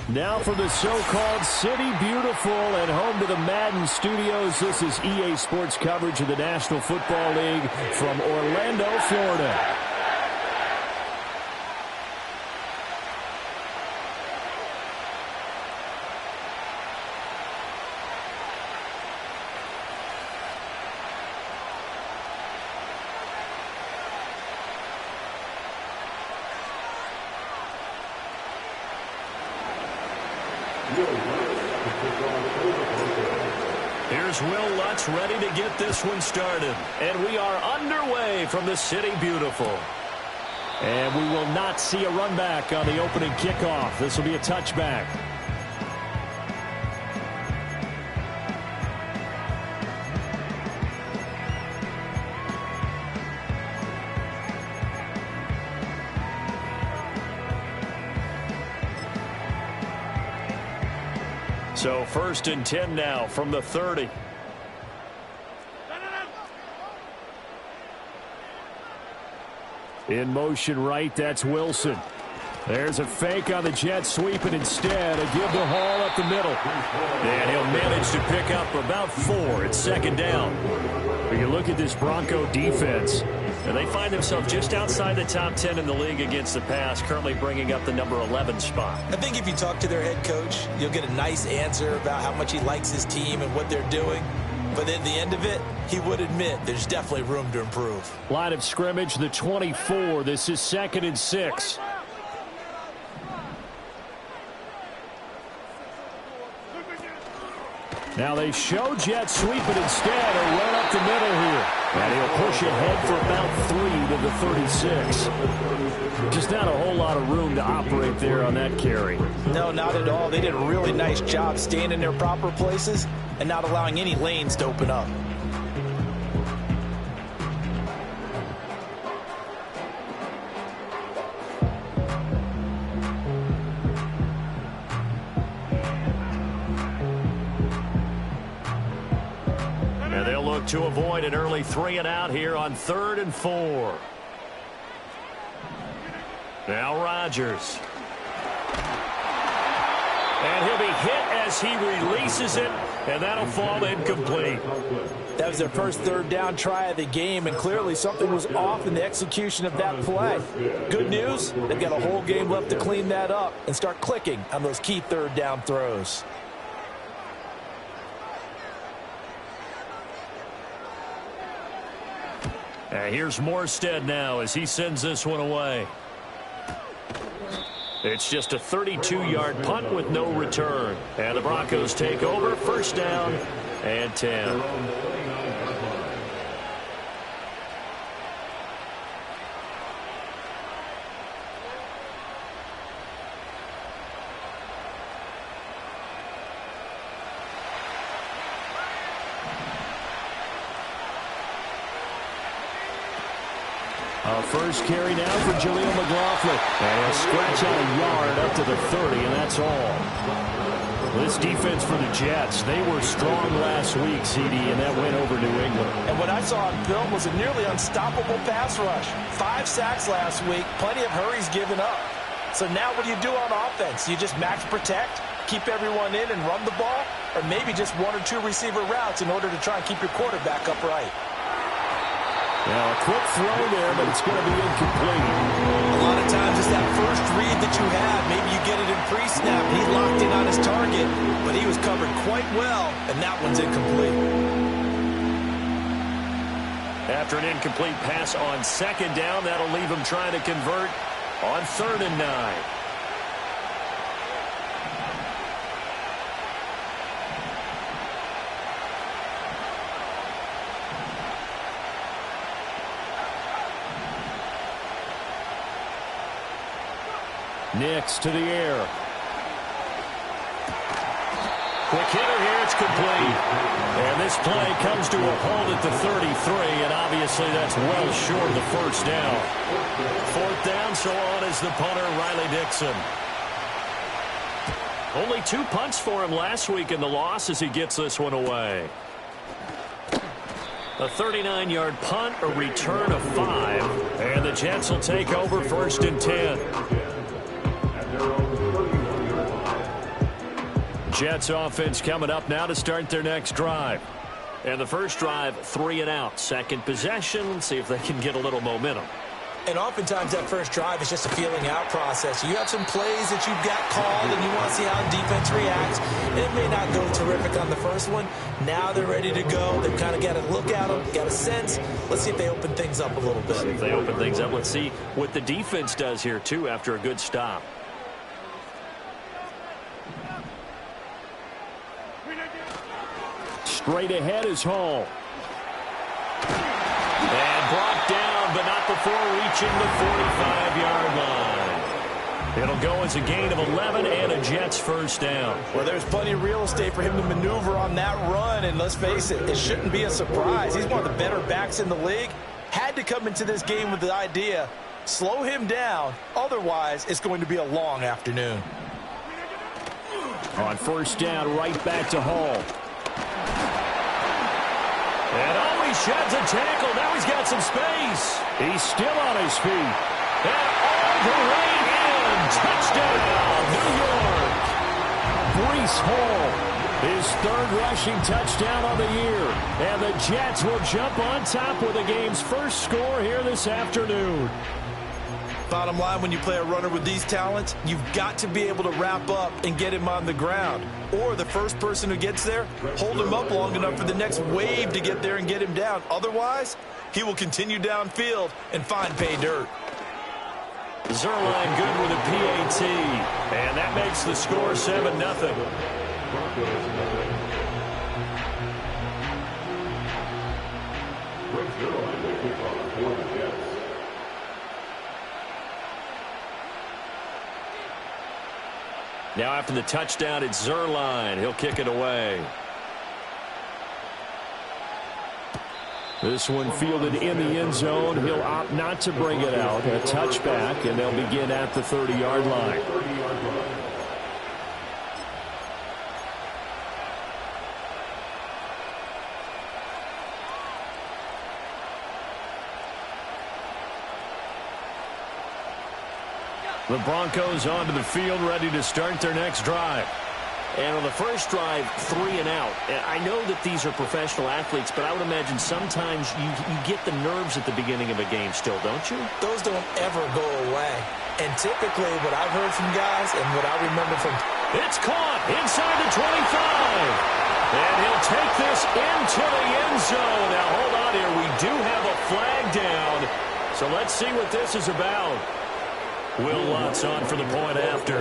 Now from the so-called City Beautiful and home to the Madden studios, this is EA Sports coverage of the National Football League from Orlando, Florida. Here's Will Lutz ready to get this one started. And we are underway from the City Beautiful. And we will not see a run back on the opening kickoff. This will be a touchback. So 1st and 10 now from the 30. In motion right, that's Wilson. There's a fake on the jet sweep, and instead a give the Hall up the middle. And he'll manage to pick up about 4. It's 2nd down. When you look at this Bronco defense, and they find themselves just outside the top 10 in the league against the pass, currently bringing up the number 11 spot. I think if you talk to their head coach, you'll get a nice answer about how much he likes his team and what they're doing. But at the end of it, he would admit there's definitely room to improve. Line of scrimmage, the 24. This is 2nd and 6. Now they show jet sweep, but instead a run up the middle here. And he'll push ahead for about 3 to the 36. Just not a whole lot of room to operate there on that carry. No, not at all. They did a really nice job staying in their proper places and not allowing any lanes to open up. To avoid an early 3 and out here on 3rd and 4. Now Rodgers. And he'll be hit as he releases it, and that'll fall incomplete. That was their first 3rd down try of the game, and clearly something was off in the execution of that play. Good news, they've got a whole game left to clean that up and start clicking on those key 3rd down throws. Here's Morstead now as he sends this one away. It's just a 32-yard punt with no return. And the Broncos take over, 1st down and 10. First carry now for Jaleel McLaughlin. And he'll scratch out a yard up to the 30, and that's all. This defense for the Jets, they were strong last week, CD, and that went over New England. And what I saw on film was a nearly unstoppable pass rush. 5 sacks last week, plenty of hurries given up. So now what do you do on offense? You just max protect, keep everyone in and run the ball, or maybe just 1 or 2 receiver routes in order to try and keep your quarterback upright. Now a quick throw there, but it's going to be incomplete. A lot of times it's that first read that you have. Maybe you get it in pre-snap. He locked in on his target, but he was covered quite well, and that one's incomplete. After an incomplete pass on 2nd down, that'll leave him trying to convert on 3rd and 9. Nix to the air. Quick hitter here, it's complete. And this play comes to a halt at the 33, and obviously that's well short of the 1st down. 4th down, so on is the punter, Riley Dixon. Only 2 punts for him last week in the loss as he gets this one away. A 39-yard punt, a return of 5, and the Jets will take over 1st and 10. Jets offense coming up now to start their next drive. And the first drive, 3 and out. Second possession, see if they can get a little momentum. And oftentimes that first drive is just a feeling out process. You have some plays that you've got called and you want to see how the defense reacts. It may not go terrific on the first one. Now they're ready to go. They've kind of got a look at them, got a sense. Let's see if they open things up a little bit. See if they open things up. Let's see what the defense does here, too, after a good stop. Straight ahead is Hall. And brought down, but not before reaching the 45-yard line. It'll go as a gain of 11 and a Jets first down. Well, there's plenty of real estate for him to maneuver on that run, and let's face it, it shouldn't be a surprise. He's one of the better backs in the league. Had to come into this game with the idea, slow him down, otherwise it's going to be a long afternoon. On first down, right back to Hall. And he sheds a tackle. Now he's got some space. He's still on his feet. And all the way in. Touchdown, New York. Breece Hall, his third rushing touchdown on the year. And the Jets will jump on top with the game's first score here this afternoon. Bottom line, when you play a runner with these talents, you've got to be able to wrap up and get him on the ground. Or the first person who gets there, hold him up long enough for the next wave to get there and get him down. Otherwise, he will continue downfield and find pay dirt. Zuerlein good with a PAT. And that makes the score 7-0. Now after the touchdown, it's Zuerlein. He'll kick it away. This one fielded in the end zone. He'll opt not to bring it out. A touchback, and they'll begin at the 30-yard line. The Broncos onto the field, ready to start their next drive. And on the first drive, 3 and out. And I know that these are professional athletes, but I would imagine sometimes you get the nerves at the beginning of a game still, don't you? Those don't ever go away. And typically what I've heard from guys and what I remember from... It's caught inside the 25. And he'll take this into the end zone. Now, hold on here. We do have a flag down. So let's see what this is about. Will Lutz on for the point after.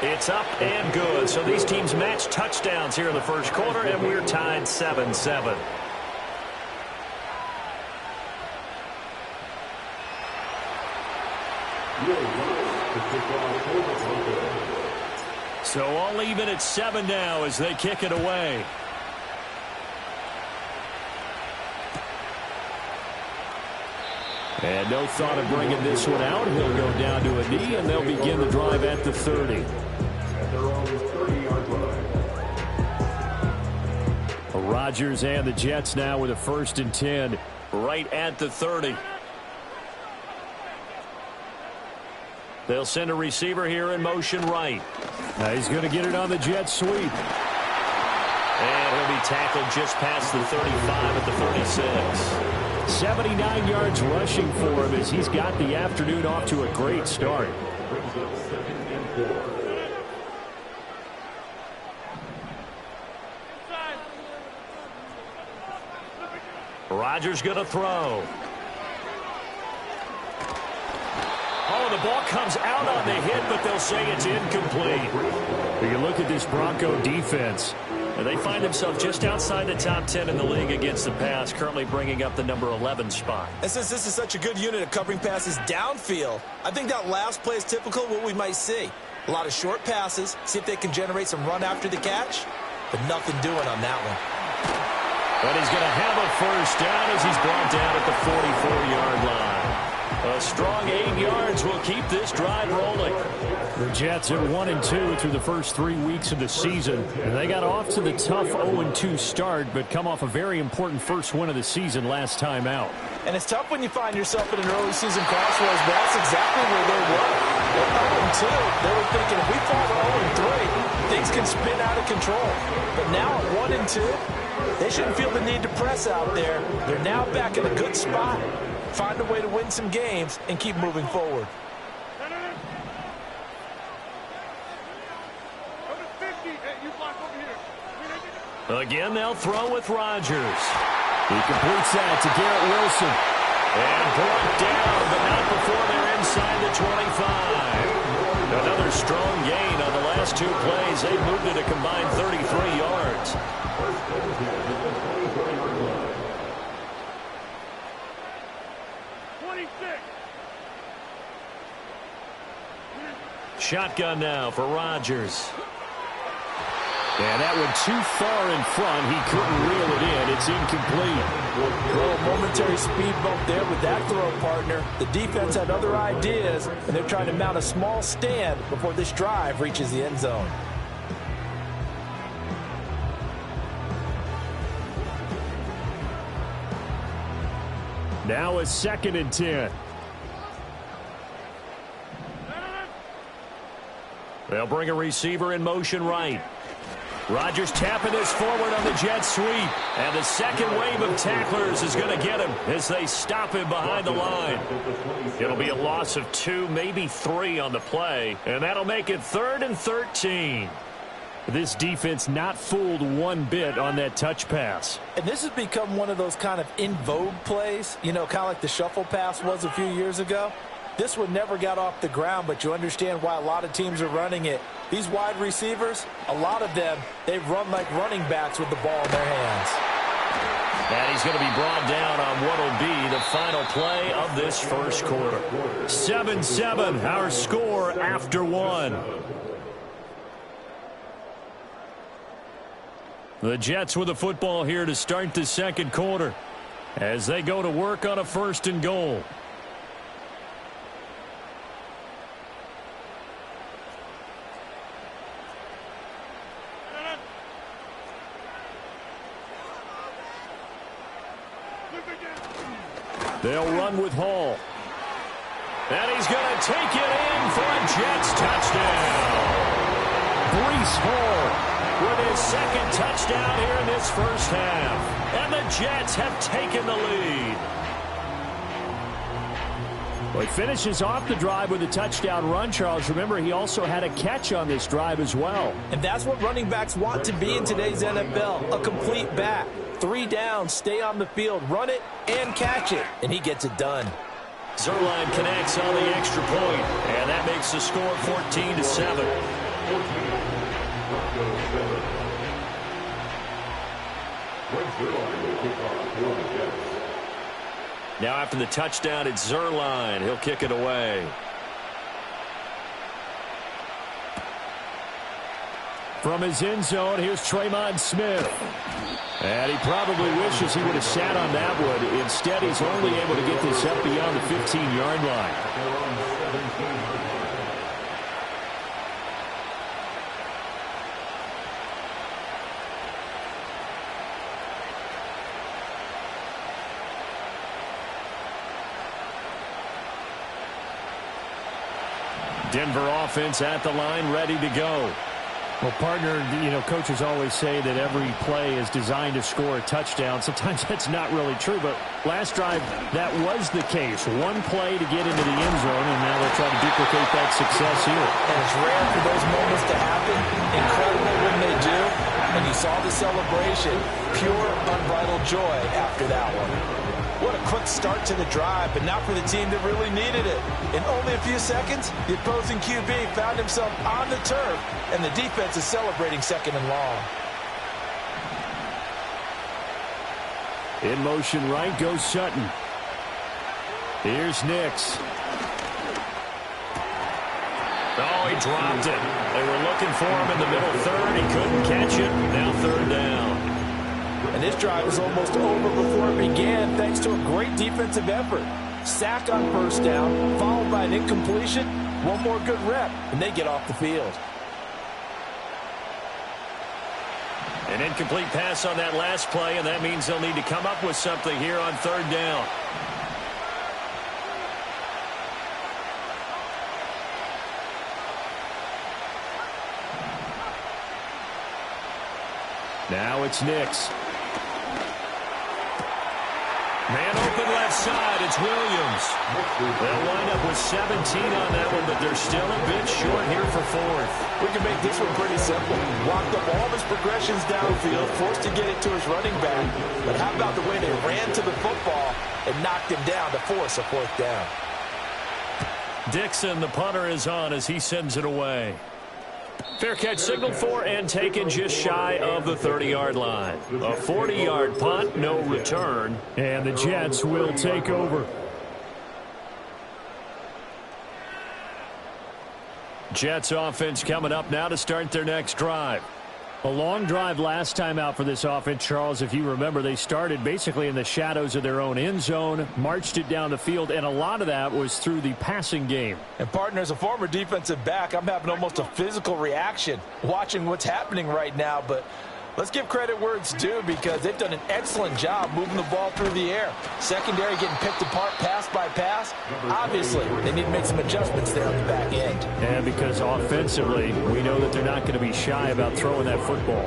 It's up and good. So these teams match touchdowns here in the first quarter, and we're tied 7-7. So all even at 7 now as they kick it away. And no thought of bringing this one out. He'll go down to a knee, and they'll begin the drive at the 30. Rodgers and the Jets now with a 1st and 10 right at the 30. They'll send a receiver here in motion right. Now he's going to get it on the jet sweep. And he'll be tackled just past the 35 at the 36. 79 yards rushing for him as he's got the afternoon off to a great start. Rodgers going to throw. Oh, the ball comes out on the hit, but they'll say it's incomplete. You look at this Bronco defense, and they find themselves just outside the top 10 in the league against the pass, currently bringing up the number 11 spot. And since this is such a good unit of covering passes downfield, I think that last play is typical of what we might see. A lot of short passes, see if they can generate some run after the catch, but nothing doing on that one. But he's going to have a first down as he's brought down at the 44-yard line. A strong 8 yards will keep this drive rolling. The Jets are 1-2 through the first 3 weeks of the season. And they got off to the tough 0-2 start, but come off a very important first win of the season last time out. And it's tough when you find yourself in an early season crossroads, but that's exactly where they were. At 0-2, they were thinking if we fall to 0-3, things can spin out of control. But now at 1-2, they shouldn't feel the need to press out there. They're now back in a good spot. Find a way to win some games and keep moving forward. Again, they'll throw with Rodgers. He completes that to Garrett Wilson. And brought down, but not before they're inside the 25. Another strong gain on the last 2 plays. They moved it a combined 33 yards. Shotgun now for Rodgers. And that one too far in front. He couldn't reel it in. It's incomplete. A little momentary speed bump there with that throw, partner. The defense had other ideas, and they're trying to mount a small stand before this drive reaches the end zone. Now a 2nd and 10. They'll bring a receiver in motion right. Rodgers tapping this forward on the jet sweep. And the second wave of tacklers is going to get him as they stop him behind the line. It'll be a loss of 2, maybe 3 on the play. And that'll make it 3rd and 13. This defense not fooled one bit on that touch pass. And this has become one of those kind of in vogue plays, you know, kind of like the shuffle pass was a few years ago. This one never got off the ground, but you understand why a lot of teams are running it. These wide receivers, a lot of them, they run like running backs with the ball in their hands. And he's going to be brought down on what will be the final play of this first quarter. 7-7, our score after 1. The Jets with the football here to start the second quarter as they go to work on a 1st and goal. They'll run with Hall. And he's going to take it in for a Jets touchdown. Breece Hall with his 2nd touchdown here in this first half. And the Jets have taken the lead. Well, he finishes off the drive with a touchdown run, Charles. Remember, he also had a catch on this drive as well. And that's what running backs want to be in today's NFL, a complete back. 3 downs, stay on the field, run it, and catch it. And he gets it done. Zuerlein connects on the extra point, and that makes the score 14-7. Now after the touchdown, it's Zuerlein. He'll kick it away. From his end zone, here's Tremon Smith. And he probably wishes he would have sat on that one. Instead, he's only able to get this up beyond the 15-yard line. Denver offense at the line, ready to go. Well, partner, you know, coaches always say that every play is designed to score a touchdown. Sometimes that's not really true, but last drive, that was the case. One play to get into the end zone, and now they'll try to duplicate that success here. And it's rare for those moments to happen. Incredible when they do. And you saw the celebration. Pure, unbridled joy after that one. What a quick start to the drive, but not for the team that really needed it. In only a few seconds, the opposing QB found himself on the turf, and the defense is celebrating 2nd and long. In motion right goes Sutton. Here's Nix. Oh, he dropped it. They were looking for him in the middle third. He couldn't catch it. Now 3rd down. And this drive is almost over before it began, thanks to a great defensive effort. Sack on first down, followed by an incompletion. One more good rep, and they get off the field. An incomplete pass on that last play, and that means they'll need to come up with something here on third down. Now it's Nix. Man open left side, it's Williams. They'll wind up with 17 on that one, but they're still a bit short here for fourth. We can make this one pretty simple. Walked up all of his progressions downfield, forced to get it to his running back. But how about the way they ran to the football and knocked him down to force a fourth down? Dixon, the punter, is on as he sends it away. Fair catch signaled for and taken just shy of the 30-yard line. A 40-yard punt, no return. And the Jets will take over. Jets offense coming up now to start their next drive. A long drive last time out for this offense, Charles. If you remember, they started basically in the shadows of their own end zone, marched it down the field, and a lot of that was through the passing game. And, partner, as a former defensive back, I'm having almost a physical reaction watching what's happening right now. But let's give credit where it's due because they've done an excellent job moving the ball through the air. Secondary getting picked apart pass by pass. Obviously, they need to make some adjustments there on the back end. And because offensively, we know that they're not going to be shy about throwing that football.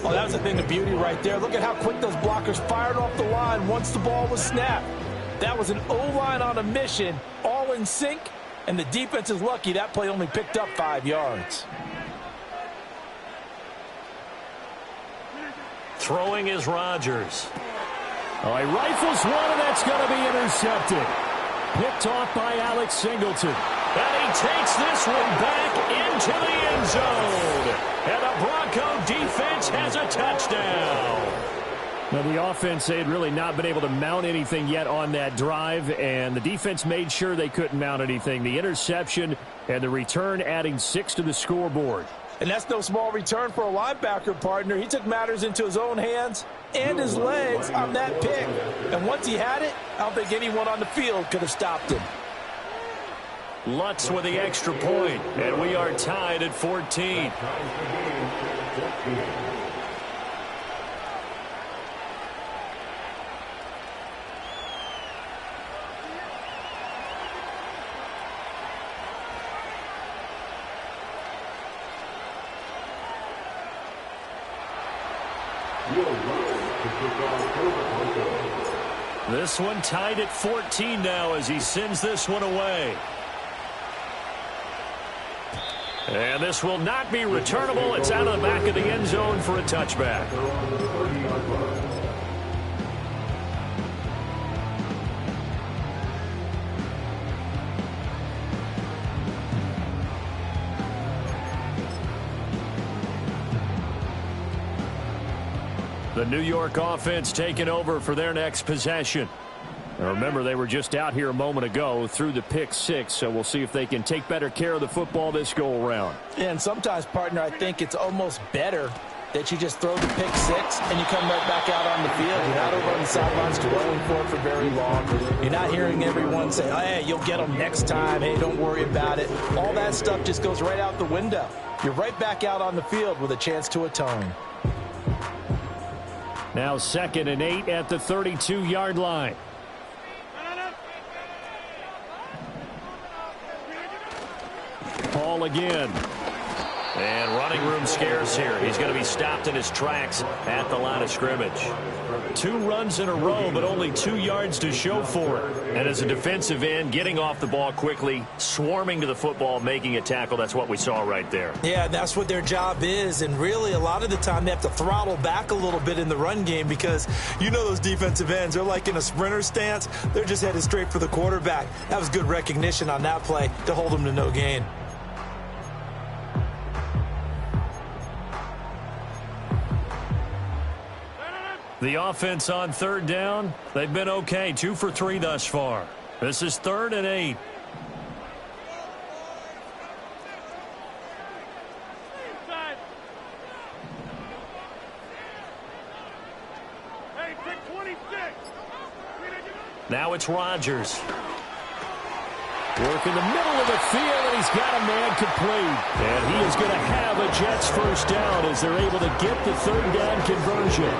Oh, that was a thing of beauty right there. Look at how quick those blockers fired off the line once the ball was snapped. That was an O-line on a mission, all in sync, and the defense is lucky that play only picked up 5 yards. Throwing is Rodgers. Oh, he rifles one, and that's going to be intercepted. Picked off by Alex Singleton. And he takes this one back into the end zone. And the Bronco defense has a touchdown. Now, the offense, they had really not been able to mount anything yet on that drive, and the defense made sure they couldn't mount anything. The interception and the return adding 6 to the scoreboard. And that's no small return for a linebacker, partner. He took matters into his own hands and his legs on that pick. And once he had it, I don't think anyone on the field could have stopped him. Lutz with the extra point, and we are tied at 14. This one tied at 14 now as he sends this one away. And this will not be returnable. It's out of the back of the end zone for a touchback. The New York offense taking over for their next possession. Now remember, they were just out here a moment ago through the pick 6, so we'll see if they can take better care of the football this go-around. And sometimes, partner, I think it's almost better that you just throw the pick 6 and you come right back out on the field. You're not over on the sidelines dwelling for it for very long. You're not hearing everyone say, hey, you'll get them next time. Hey, don't worry about it. All that stuff just goes right out the window. You're right back out on the field with a chance to atone. Now 2nd and 8 at the 32-yard line. Ball again. And running room scarce here. He's going to be stopped in his tracks at the line of scrimmage. 2 runs in a row, but only 2 yards to show for it. And as a defensive end, getting off the ball quickly, swarming to the football, making a tackle, that's what we saw right there. Yeah, that's what their job is. And really, a lot of the time, they have to throttle back a little bit in the run game because you know those defensive ends, they're like in a sprinter stance. They're just headed straight for the quarterback. That was good recognition on that play to hold them to no gain. The offense on 3rd down, they've been okay. 2 for 3 thus far. This is 3rd and 8. Now it's Rodgers. Work in the middle of the field, and he's got a man complete. And he is going to have a Jets first down as they're able to get the third down conversion.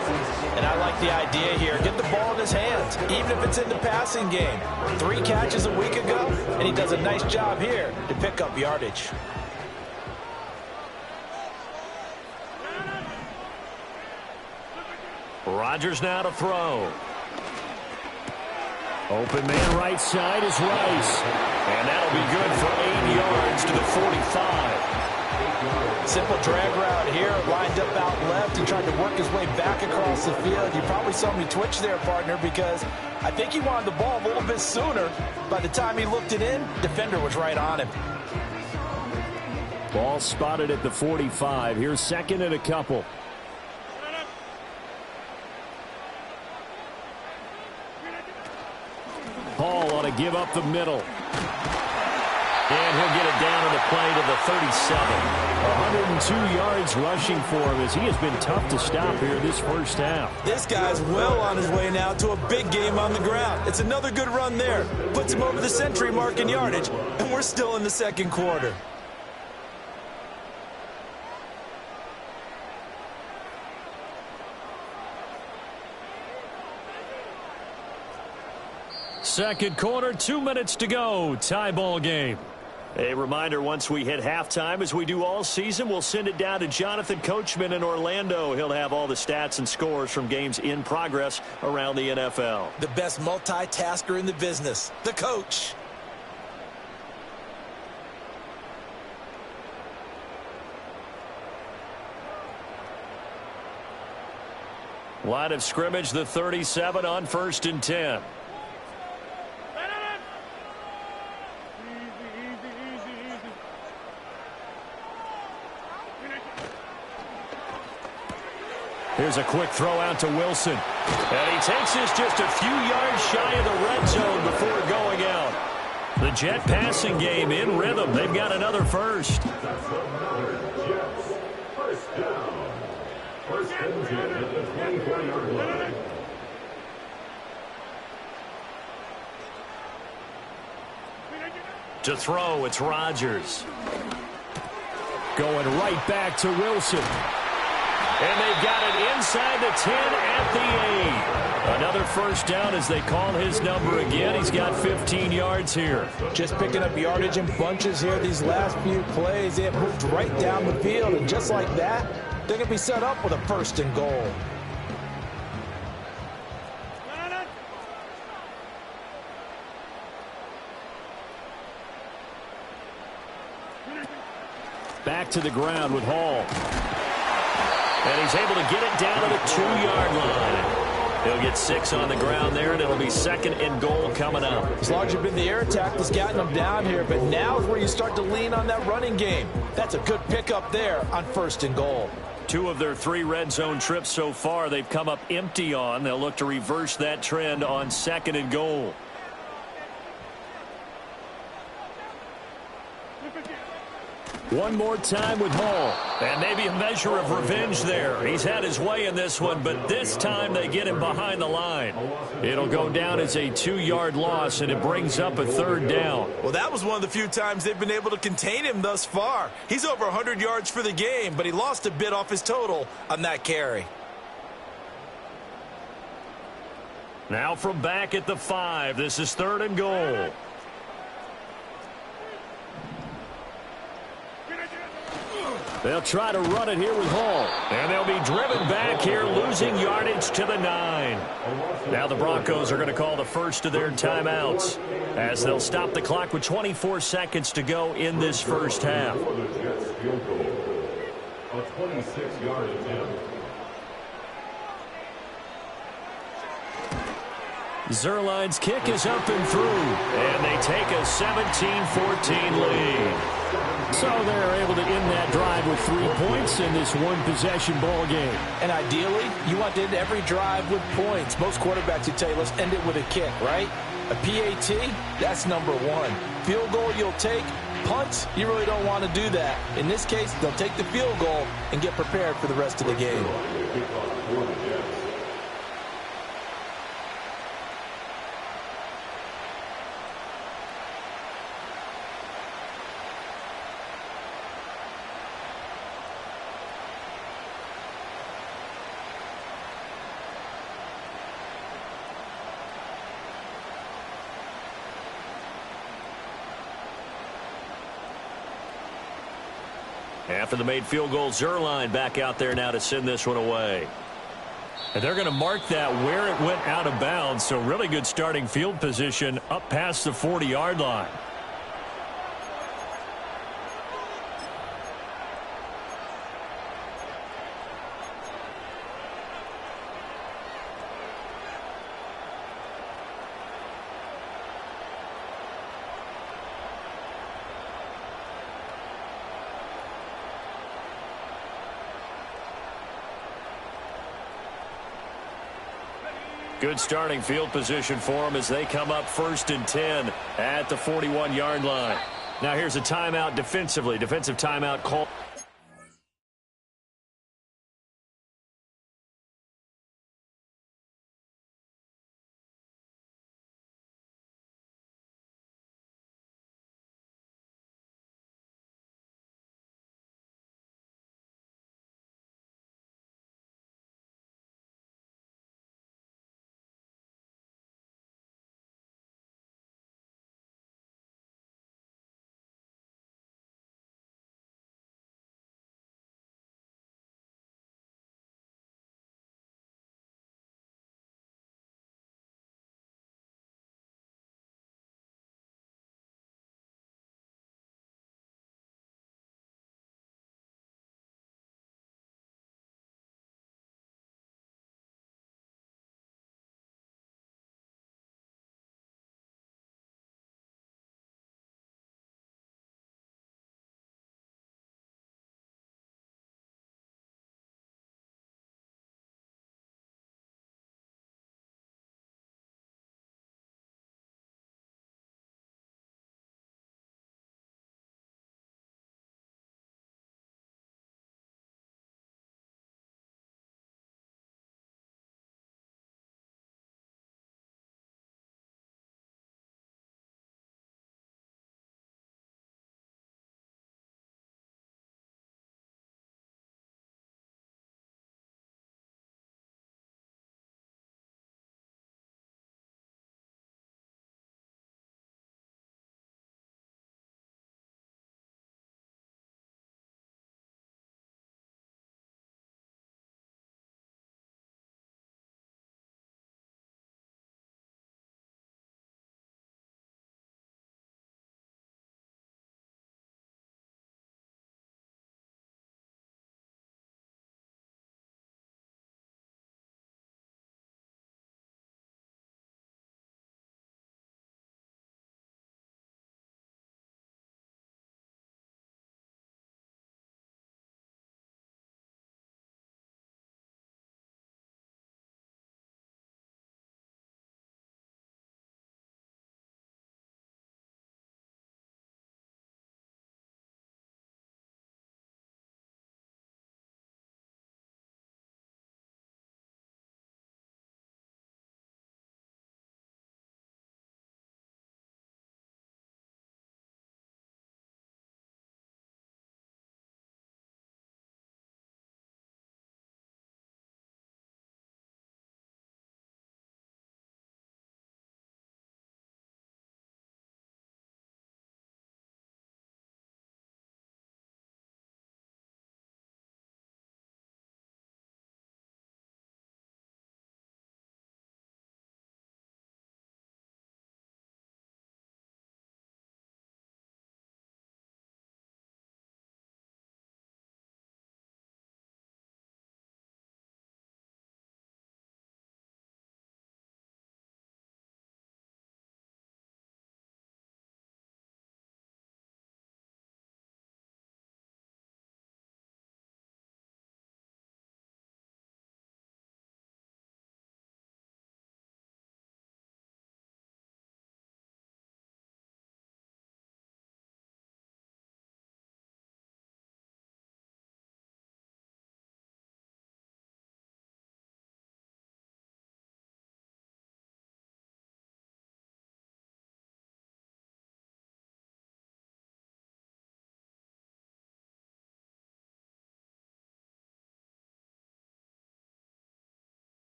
And I like the idea here. Get the ball in his hands, even if it's in the passing game. 3 catches a week ago, and he does a nice job here to pick up yardage. Rodgers now to throw. Open man right side is Rice. And that'll be good for 8 yards to the 45. Simple drag route here, lined up out left. He tried to work his way back across the field. You probably saw me twitch there, partner, because I think he wanted the ball a little bit sooner. By the time he looked it in, defender was right on him. Ball spotted at the 45. Here's second and a couple. Hall ought to give up the middle. And he'll get it down on the play to the 37. 102 yards rushing for him as he has been tough to stop here this first half. This guy's well on his way now to a big game on the ground. It's another good run there. Puts him over the century mark in yardage, and we're still in the second quarter. Second quarter, 2 minutes to go. Tie ball game. A reminder, once we hit halftime, as we do all season, we'll send it down to Jonathan Coachman in Orlando. He'll have all the stats and scores from games in progress around the NFL. The best multitasker in the business, the coach. Line of scrimmage, the 37 on 1st and 10. Here's a quick throw out to Wilson. And he takes this just a few yards shy of the red zone before going out. The Jet passing game in rhythm. They've got another first. To throw, it's Rodgers. Going right back to Wilson. And they've got it inside the 10 at the 8. Another first down as they call his number again. He's got 15 yards here. Just picking up yardage in bunches here these last few plays. They have moved right down the field, and just like that, they're going to be set up with a 1st and goal. Back to the ground with Hall. And he's able to get it down to the 2-yard line. He'll get 6 on the ground there, and it'll be 2nd and goal coming up. It's largely been the air attack that's gotten them down here, but now is where you start to lean on that running game. That's a good pickup there on 1st and goal. 2 of their 3 red zone trips so far they've come up empty on. They'll look to reverse that trend on 2nd and goal. One more time with Hall. And maybe a measure of revenge there. He's had his way in this one, but this time they get him behind the line. It'll go down as a 2-yard loss, and it brings up a 3rd down. Well, that was one of the few times they've been able to contain him thus far. He's over 100 yards for the game, but he lost a bit off his total on that carry. Now from back at the 5, this is 3rd and goal. They'll try to run it here with Hall. And they'll be driven back here, losing yardage to the 9. Now the Broncos are going to call the first of their timeouts as they'll stop the clock with 24 seconds to go in this first half. A 26-yard attempt. Zerline's kick is up and through. And they take a 17-14 lead. So they're able to end that drive with 3 points in this one-possession ball game. And ideally, you want to end every drive with points. Most quarterbacks would tell you, let's end it with a kick, right? A PAT, that's number 1. Field goal you'll take. Punts, you really don't want to do that. In this case, they'll take the field goal and get prepared for the rest of the game. After the made field goal, Zuerlein back out there now to send this one away. And they're going to mark that where it went out of bounds, so really good starting field position up past the 40-yard line. Good starting field position for them as they come up 1st and 10 at the 41-yard line. Now here's a timeout defensively. Defensive timeout call.